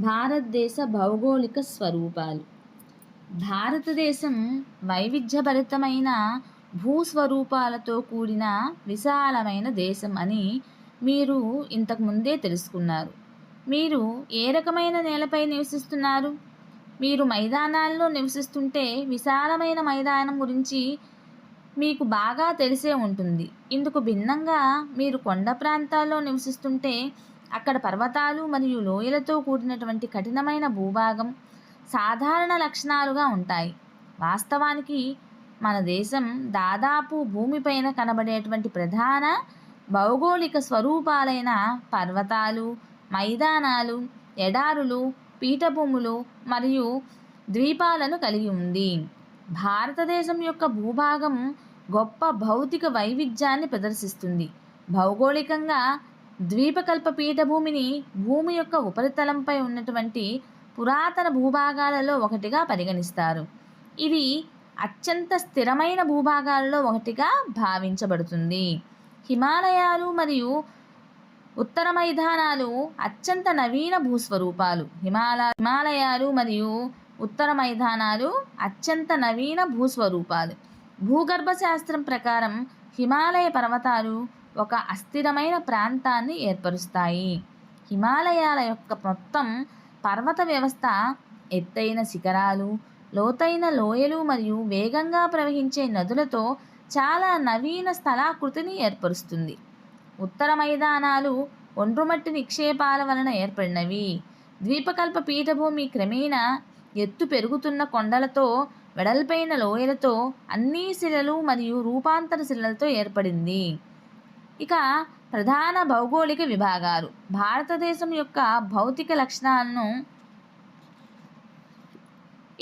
భారతదేశ భౌగోళిక స్వరూపాలు. భారతదేశం వైవిధ్యభరితమైన భూస్వరూపాలతో కూడిన విశాలమైన దేశం అని మీరు ఇంతకుముందే తెలుసుకున్నారు. మీరు ఏ రకమైన నేలపై నివసిస్తున్నారు? మీరు మైదానాల్లో నివసిస్తుంటే విశాలమైన మైదానం గురించి మీకు బాగా తెలిసే ఉంటుంది. ఇందుకు భిన్నంగా మీరు కొండ ప్రాంతాల్లో నివసిస్తుంటే అక్కడ పర్వతాలు మరియు లోయలతో కూడినటువంటి కఠినమైన భూభాగం సాధారణ లక్షణాలుగా ఉంటాయి. వాస్తవానికి మన దేశం దాదాపు భూమిపైన కనబడేటువంటి ప్రధాన భౌగోళిక స్వరూపాలైన పర్వతాలు, మైదానాలు, ఎడారులు, పీఠభూములు మరియు ద్వీపాలను కలిగి ఉంది. భారతదేశం యొక్క భూభాగం గొప్ప భౌతిక వైవిధ్యాన్ని ప్రదర్శిస్తుంది. భౌగోళికంగా ద్వీపకల్ప పీఠభూమిని భూమి యొక్క ఉపరితలంపై ఉన్నటువంటి పురాతన భూభాగాలలో ఒకటిగా పరిగణిస్తారు. ఇది అత్యంత స్థిరమైన భూభాగాలలో ఒకటిగా భావించబడుతుంది. హిమాలయాలు మరియు ఉత్తర మైదానాలు అత్యంత నవీన భూస్వరూపాలు. హిమాలయాలు మరియు ఉత్తర మైదానాలు అత్యంత నవీన భూస్వరూపాలు. భూగర్భ శాస్త్రం ప్రకారం హిమాలయ పర్వతాలు ఒక అస్థిరమైన ప్రాంతాన్ని ఏర్పరుస్తాయి. హిమాలయాల యొక్క మొత్తం పర్వత వ్యవస్థ ఎత్తైన శిఖరాలు, లోతైన లోయలు మరియు వేగంగా ప్రవహించే నదులతో చాలా నవీన స్థలాకృతిని ఏర్పరుస్తుంది. ఉత్తర మైదానాలు ఒండ్రుమట్టి నిక్షేపాల వలన ఏర్పడినవి. ద్వీపకల్ప పీఠభూమి క్రమేణా ఎత్తు పెరుగుతున్న కొండలతో, వెడల్పైన లోయలతో, అన్ని శిలలు మరియు రూపాంతర శిలలతో ఏర్పడింది. ఇక ప్రధాన భౌగోళిక విభాగాలు. భారతదేశం యొక్క భౌతిక లక్షణాలను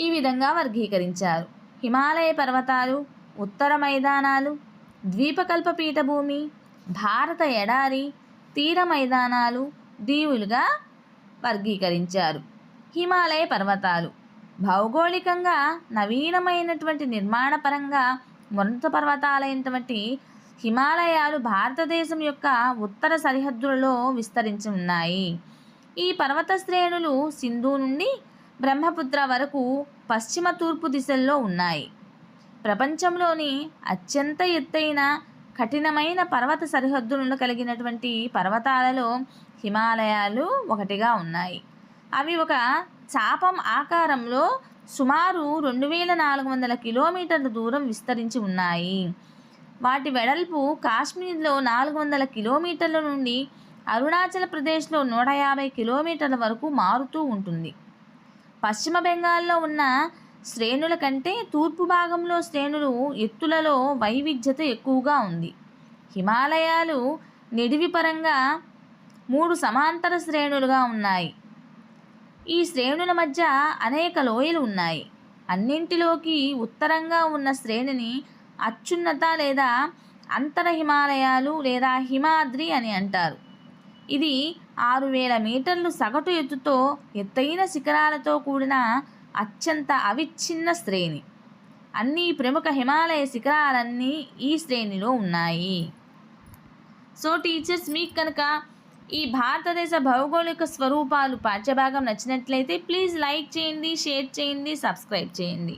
ఈ విధంగా వర్గీకరించారు. హిమాలయ పర్వతాలు, ఉత్తర మైదానాలు, ద్వీపకల్ప పీఠభూమి, భారత ఎడారి, తీర మైదానాలు, దీవులుగా వర్గీకరించారు. హిమాలయ పర్వతాలు భౌగోళికంగా నవీనమైనటువంటి నిర్మాణపరంగా ఉన్నత పర్వతాలైనటువంటి హిమాలయాలు భారతదేశం యొక్క ఉత్తర సరిహద్దులలో విస్తరించి ఉన్నాయి. ఈ పర్వత శ్రేణులు సింధు నుండి బ్రహ్మపుత్ర వరకు పశ్చిమ తూర్పు దిశల్లో ఉన్నాయి. ప్రపంచంలోని అత్యంత ఎత్తైన కఠినమైన పర్వత సరిహద్దులను కలిగినటువంటి పర్వతాలలో హిమాలయాలు ఒకటిగా ఉన్నాయి. అవి ఒక చాపం ఆకారంలో సుమారు 2400 కిలోమీటర్ల దూరం విస్తరించి ఉన్నాయి. వాటి వెడల్పు కాశ్మీర్లో 400 కిలోమీటర్ల నుండి అరుణాచల్ ప్రదేశ్లో 150 కిలోమీటర్ల వరకు మారుతూ ఉంటుంది. పశ్చిమ బెంగాల్లో ఉన్న శ్రేణుల కంటే తూర్పు భాగంలో శ్రేణులు ఎత్తులలో వైవిధ్యత ఎక్కువగా ఉంది. హిమాలయాలు నిడివి పరంగా 3 సమాంతర శ్రేణులుగా ఉన్నాయి. ఈ శ్రేణుల మధ్య అనేక లోయలు ఉన్నాయి. అన్నింటిలోకి ఉత్తరంగా ఉన్న శ్రేణిని అత్యున్నత లేదా అంతర హిమాలయాలు లేదా హిమాద్రి అని అంటారు. ఇది 6000 మీటర్లు సగటు ఎత్తుతో ఎత్తైన శిఖరాలతో కూడిన అత్యంత అవిచ్ఛిన్న శ్రేణి. అన్ని ప్రముఖ హిమాలయ శిఖరాలన్నీ ఈ శ్రేణిలో ఉన్నాయి. సో టీచర్స్, మీకు కనుక ఈ భారతదేశ భౌగోళిక స్వరూపాలు పాఠ్యభాగం నచ్చినట్లయితే ప్లీజ్ లైక్ చేయండి, షేర్ చేయండి, సబ్స్క్రైబ్ చేయండి.